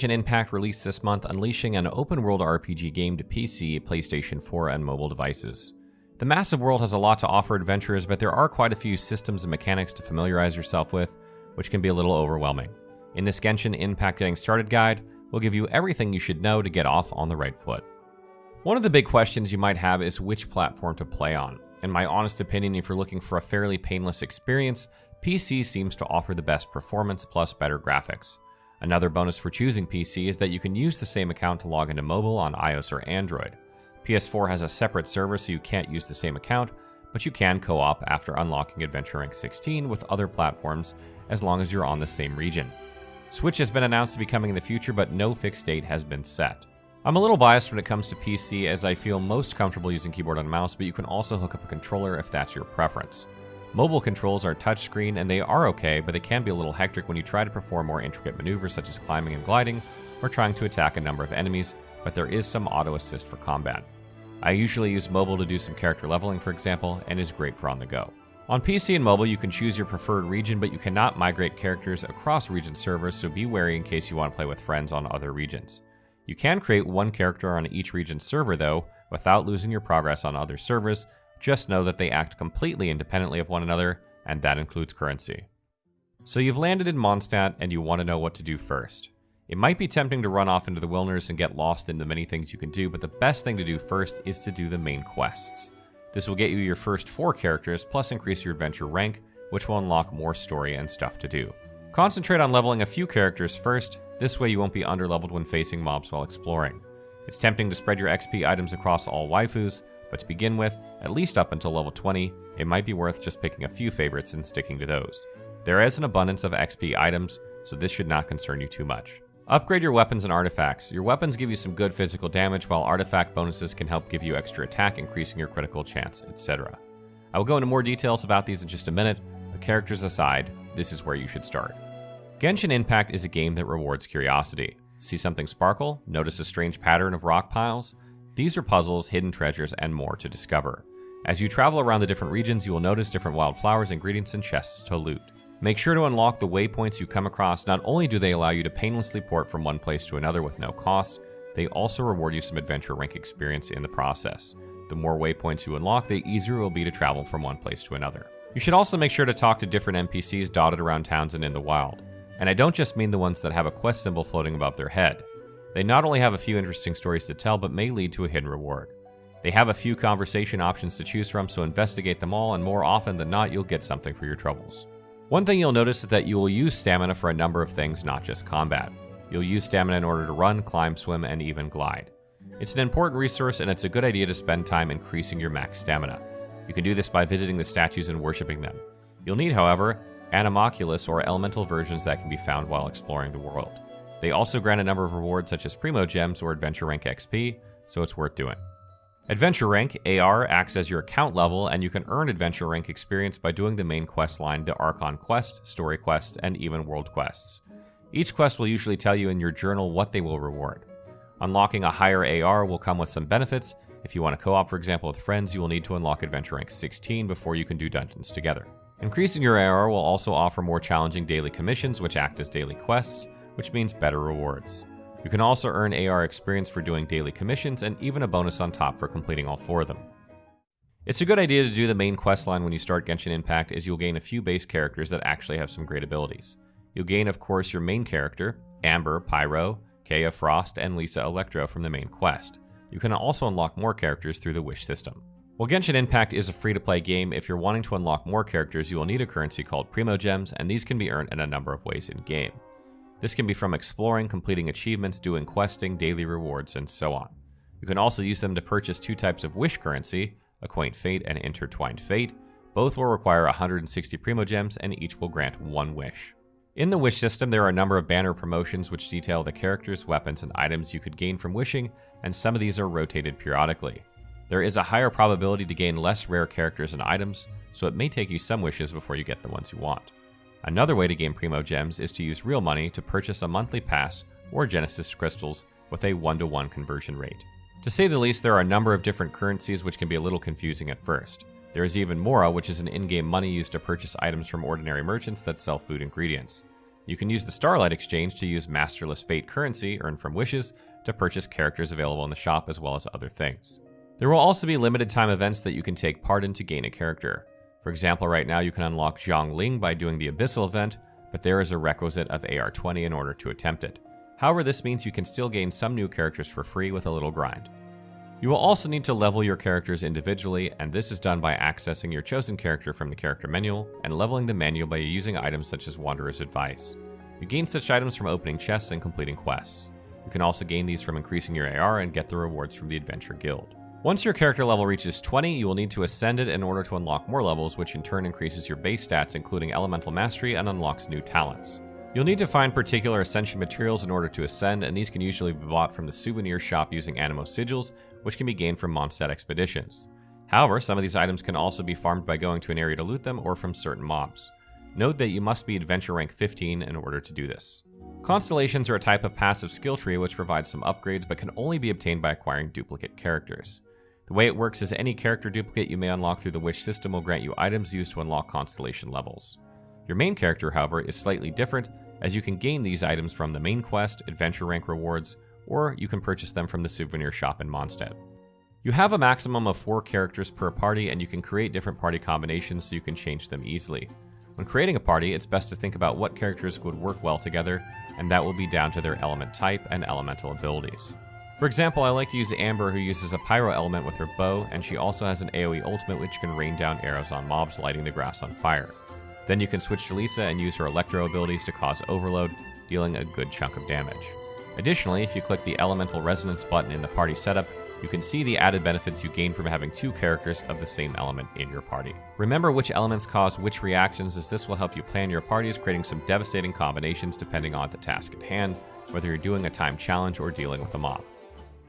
Genshin Impact released this month, unleashing an open-world RPG game to PC, PlayStation 4, and mobile devices. The massive world has a lot to offer adventurers, but there are quite a few systems and mechanics to familiarize yourself with, which can be a little overwhelming. In this Genshin Impact Getting Started guide, we'll give you everything you should know to get off on the right foot. One of the big questions you might have is which platform to play on. In my honest opinion, if you're looking for a fairly painless experience, PC seems to offer the best performance plus better graphics. Another bonus for choosing PC is that you can use the same account to log into mobile on iOS or Android. PS4 has a separate server, so you can't use the same account, but you can co-op after unlocking Adventure Rank 16 with other platforms as long as you're on the same region. Switch has been announced to be coming in the future, but no fixed date has been set. I'm a little biased when it comes to PC, as I feel most comfortable using keyboard and mouse, but you can also hook up a controller if that's your preference. Mobile controls are touchscreen, and they are okay, but they can be a little hectic when you try to perform more intricate maneuvers such as climbing and gliding, or trying to attack a number of enemies, but there is some auto assist for combat. I usually use mobile to do some character leveling, for example, and is great for on the go. On PC and mobile, you can choose your preferred region, but you cannot migrate characters across region servers, so be wary in case you want to play with friends on other regions. You can create one character on each region server, though, without losing your progress on other servers. Just know that they act completely independently of one another, and that includes currency. So you've landed in Mondstadt, and you want to know what to do first. It might be tempting to run off into the wilderness and get lost in the many things you can do, but the best thing to do first is to do the main quests. This will get you your first 4 characters, plus increase your adventure rank, which will unlock more story and stuff to do. Concentrate on leveling a few characters first, this way you won't be underleveled when facing mobs while exploring. It's tempting to spread your XP items across all waifus, but to begin with, at least up until level 20, it might be worth just picking a few favorites and sticking to those. There is an abundance of XP items, so this should not concern you too much. Upgrade your weapons and artifacts. Your weapons give you some good physical damage, while artifact bonuses can help give you extra attack, increasing your critical chance, etc. I will go into more details about these in just a minute, but characters aside, this is where you should start. Genshin Impact is a game that rewards curiosity. See something sparkle? Notice a strange pattern of rock piles? These are puzzles, hidden treasures, and more to discover. As you travel around the different regions, you will notice different wildflowers, ingredients, and chests to loot. Make sure to unlock the waypoints you come across. Not only do they allow you to painlessly port from one place to another with no cost, they also reward you some adventure rank experience in the process. The more waypoints you unlock, the easier it will be to travel from one place to another. You should also make sure to talk to different NPCs dotted around towns and in the wild. And I don't just mean the ones that have a quest symbol floating above their head. They not only have a few interesting stories to tell, but may lead to a hidden reward. They have a few conversation options to choose from, so investigate them all, and more often than not, you'll get something for your troubles. One thing you'll notice is that you will use stamina for a number of things, not just combat. You'll use stamina in order to run, climb, swim, and even glide. It's an important resource, and it's a good idea to spend time increasing your max stamina. You can do this by visiting the statues and worshipping them. You'll need, however, Animoculus or elemental versions that can be found while exploring the world. They also grant a number of rewards such as Primo Gems or Adventure Rank XP, so it's worth doing. Adventure Rank, AR, acts as your account level, and you can earn Adventure Rank experience by doing the main quest line, the Archon Quest, Story Quest, and even World Quests. Each quest will usually tell you in your journal what they will reward. Unlocking a higher AR will come with some benefits. If you want to co-op, for example, with friends, you will need to unlock Adventure Rank 16 before you can do dungeons together. Increasing your AR will also offer more challenging daily commissions, which act as daily quests, which means better rewards. You can also earn AR experience for doing daily commissions, and even a bonus on top for completing all 4 of them. It's a good idea to do the main quest line when you start Genshin Impact, as you'll gain a few base characters that actually have some great abilities. You'll gain, of course, your main character, Amber, Pyro, Kea, Frost, and Lisa Electro from the main quest. You can also unlock more characters through the wish system. While Genshin Impact is a free-to-play game, if you're wanting to unlock more characters, you will need a currency called Primo Gems, and these can be earned in a number of ways in-game. This can be from exploring, completing achievements, doing questing, daily rewards, and so on. You can also use them to purchase 2 types of wish currency, Acquaint Fate and Intertwined Fate. Both will require 160 Primo Gems, and each will grant 1 wish. In the wish system, there are a number of banner promotions which detail the characters, weapons, and items you could gain from wishing, and some of these are rotated periodically. There is a higher probability to gain less rare characters and items, so it may take you some wishes before you get the ones you want. Another way to gain Primo Gems is to use real money to purchase a monthly pass or Genesis crystals with a 1-to-1 conversion rate. To say the least, there are a number of different currencies which can be a little confusing at first. There is even Mora, which is an in-game money used to purchase items from ordinary merchants that sell food ingredients. You can use the Starlight Exchange to use Masterless Fate currency earned from wishes to purchase characters available in the shop as well as other things. There will also be limited time events that you can take part in to gain a character. For example, right now you can unlock Zhongling by doing the Abyssal event, but there is a requisite of AR20 in order to attempt it. However, this means you can still gain some new characters for free with a little grind. You will also need to level your characters individually, and this is done by accessing your chosen character from the character menu and leveling the menu by using items such as Wanderer's Advice. You gain such items from opening chests and completing quests. You can also gain these from increasing your AR and get the rewards from the Adventure Guild. Once your character level reaches 20, you will need to ascend it in order to unlock more levels, which in turn increases your base stats, including Elemental Mastery, and unlocks new talents. You'll need to find particular Ascension materials in order to ascend, and these can usually be bought from the souvenir shop using Animo Sigils, which can be gained from Mondstadt expeditions. However, some of these items can also be farmed by going to an area to loot them or from certain mobs. Note that you must be Adventure rank 15 in order to do this. Constellations are a type of passive skill tree which provides some upgrades but can only be obtained by acquiring duplicate characters. The way it works is any character duplicate you may unlock through the wish system will grant you items used to unlock constellation levels. Your main character, however, is slightly different, as you can gain these items from the main quest, Adventure rank rewards, or you can purchase them from the souvenir shop in Mondstadt. You have a maximum of 4 characters per party, and you can create different party combinations so you can change them easily. When creating a party, it's best to think about what characters would work well together, and that will be down to their element type and elemental abilities. For example, I like to use Amber, who uses a pyro element with her bow, and she also has an AoE ultimate which can rain down arrows on mobs, lighting the grass on fire. Then you can switch to Lisa and use her electro abilities to cause overload, dealing a good chunk of damage. Additionally, if you click the Elemental Resonance button in the party setup, you can see the added benefits you gain from having 2 characters of the same element in your party. Remember which elements cause which reactions, as this will help you plan your parties, creating some devastating combinations depending on the task at hand, whether you're doing a time challenge or dealing with a mob.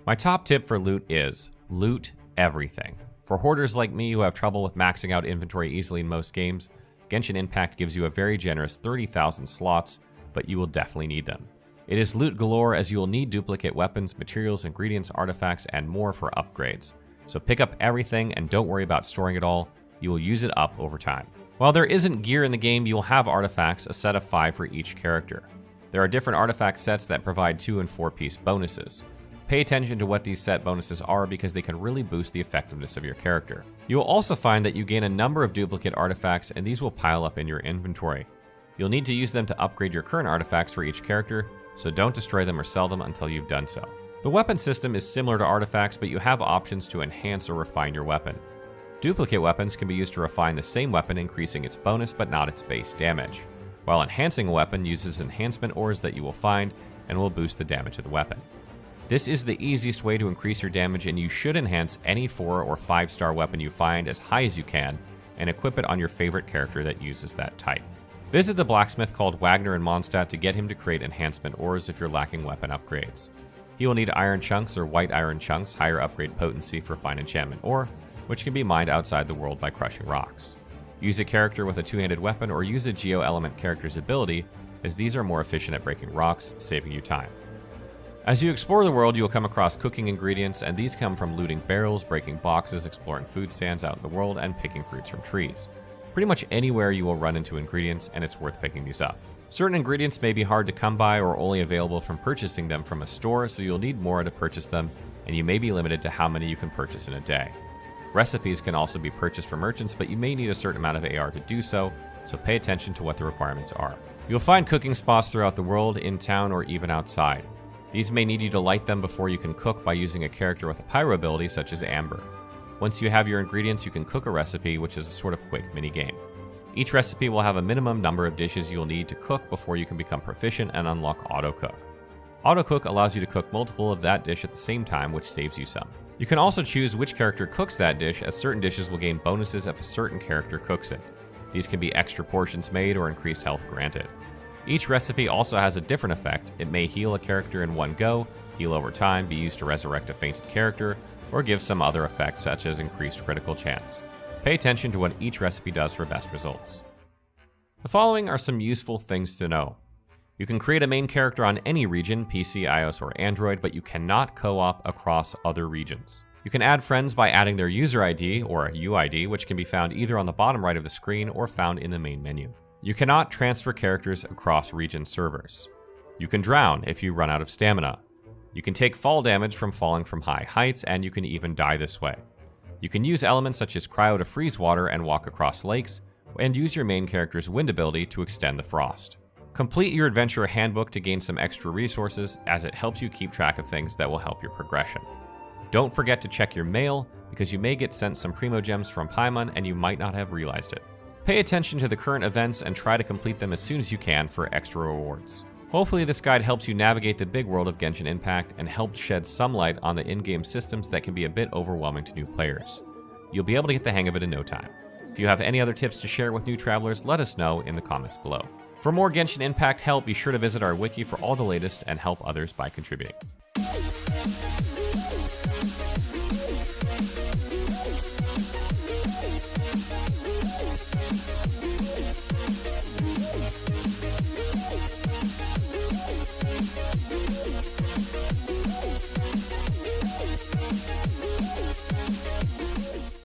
My top tip for loot is, loot everything. For hoarders like me who have trouble with maxing out inventory easily in most games, Genshin Impact gives you a very generous 30,000 slots, but you will definitely need them. It is loot galore, as you will need duplicate weapons, materials, ingredients, artifacts, and more for upgrades. So pick up everything and don't worry about storing it all, you will use it up over time. While there isn't gear in the game, you will have artifacts, a set of 5 for each character. There are different artifact sets that provide 2 and 4 piece bonuses. Pay attention to what these set bonuses are because they can really boost the effectiveness of your character. You will also find that you gain a number of duplicate artifacts, and these will pile up in your inventory. You'll need to use them to upgrade your current artifacts for each character, so don't destroy them or sell them until you've done so. The weapon system is similar to artifacts, but you have options to enhance or refine your weapon. Duplicate weapons can be used to refine the same weapon, increasing its bonus but not its base damage, while enhancing a weapon uses enhancement ores that you will find and will boost the damage of the weapon. This is the easiest way to increase your damage, and you should enhance any 4 or 5-star weapon you find as high as you can and equip it on your favorite character that uses that type. Visit the blacksmith called Wagner in Mondstadt to get him to create enhancement ores if you're lacking weapon upgrades. He will need iron chunks or white iron chunks, higher upgrade potency for fine enchantment ore, which can be mined outside the world by crushing rocks. Use a character with a 2-handed weapon or use a Geo Element character's ability, as these are more efficient at breaking rocks, saving you time. As you explore the world, you will come across cooking ingredients, and these come from looting barrels, breaking boxes, exploring food stands out in the world, and picking fruits from trees. Pretty much anywhere you will run into ingredients, and it's worth picking these up. Certain ingredients may be hard to come by or only available from purchasing them from a store, so you'll need more to purchase them, and you may be limited to how many you can purchase in a day. Recipes can also be purchased from merchants, but you may need a certain amount of AR to do so pay attention to what the requirements are. You'll find cooking spots throughout the world, in town, or even outside. These may need you to light them before you can cook by using a character with a pyro ability such as Amber. Once you have your ingredients, you can cook a recipe, which is a sort of quick mini-game. Each recipe will have a minimum number of dishes you'll need to cook before you can become proficient and unlock Auto-Cook. Auto-Cook allows you to cook multiple of that dish at the same time, which saves you some. You can also choose which character cooks that dish, as certain dishes will gain bonuses if a certain character cooks it. These can be extra portions made or increased health granted. Each recipe also has a different effect. It may heal a character in one go, heal over time, be used to resurrect a fainted character, or give some other effect such as increased critical chance. Pay attention to what each recipe does for best results. The following are some useful things to know. You can create a main character on any region, PC, iOS, or Android, but you cannot co-op across other regions. You can add friends by adding their user ID, or UID, which can be found either on the bottom right of the screen or found in the main menu. You cannot transfer characters across region servers. You can drown if you run out of stamina. You can take fall damage from falling from high heights, and you can even die this way. You can use elements such as cryo to freeze water and walk across lakes, and use your main character's wind ability to extend the frost. Complete your adventure handbook to gain some extra resources, as it helps you keep track of things that will help your progression. Don't forget to check your mail, because you may get sent some Primo Gems from Paimon and you might not have realized it. Pay attention to the current events and try to complete them as soon as you can for extra rewards. Hopefully this guide helps you navigate the big world of Genshin Impact and helps shed some light on the in-game systems that can be a bit overwhelming to new players. You'll be able to get the hang of it in no time. If you have any other tips to share with new travelers, let us know in the comments below. For more Genshin Impact help, be sure to visit our wiki for all the latest and help others by contributing.